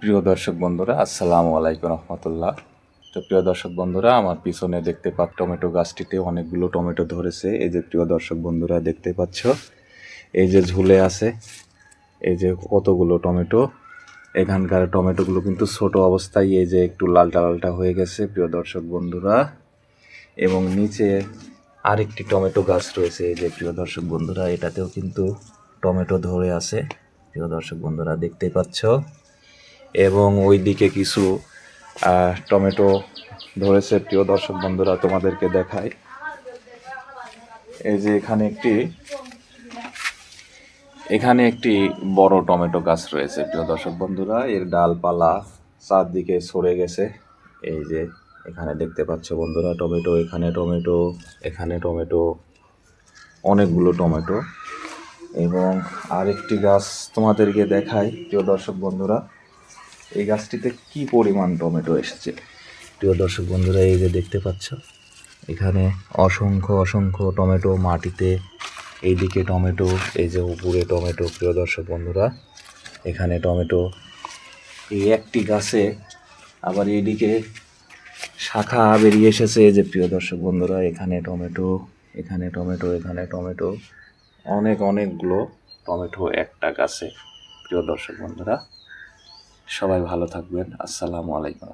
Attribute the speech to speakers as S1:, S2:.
S1: প্রিয় দর্শক বন্ধুরা, আসসালামু আলাইকুম রহমতুল্লাহ। তো প্রিয় দর্শক বন্ধুরা, আমার পিছনে দেখতে পাচ্ছ টমেটো গাছটিতে অনেকগুলো টমেটো ধরেছে। এই যে প্রিয় দর্শক বন্ধুরা দেখতে পাচ্ছ, এই যে ঝুলে আছে, এই যে কতগুলো টমেটো। এখানকার টমেটোগুলো কিন্তু ছোট অবস্থায় এই যে একটু লালটা লালটা হয়ে গেছে প্রিয় দর্শক বন্ধুরা। এবং নিচে আরেকটি টমেটো গাছ রয়েছে, এই যে প্রিয় দর্শক বন্ধুরা, এটাতেও কিন্তু টমেটো ধরে আছে প্রিয় দর্শক বন্ধুরা দেখতে পাচ্ছ। এবং ওইদিকে কিছু টমেটো ধরেছে প্রিয় দর্শক বন্ধুরা, তোমাদেরকে দেখায়। এই যে এখানে একটি বড় টমেটো গাছ রয়েছে প্রিয় দর্শক বন্ধুরা। এর ডালপালা চারদিকে ছড়ে গেছে। এই যে এখানে দেখতে পাচ্ছ বন্ধুরা, টমেটো, এখানে টমেটো, এখানে টমেটো, অনেকগুলো টমেটো। এবং আরেকটি গাছ তোমাদেরকে দেখাই প্রিয় দর্শক বন্ধুরা, এই গাছটিতে কি পরিমাণ টমেটো এসেছে প্রিয় দর্শক বন্ধুরা। এই যে দেখতে পাচ্ছ এখানে অসংখ্য অসংখ্য টমেটো মাটিতে, এইদিকে টমেটো, এই যে উপরে টমেটো প্রিয় দর্শক বন্ধুরা, এখানে টমেটো। এই একটি গাছে আবার এইদিকে শাখা বেরিয়ে এসেছে, এই যে প্রিয় দর্শক বন্ধুরা, এখানে টমেটো, এখানে টমেটো, এখানে টমেটো, অনেকগুলো টমেটো একটা গাছে প্রিয় দর্শক বন্ধুরা। সবাই ভালো থাকবেন। আসসালামু আলাইকুম।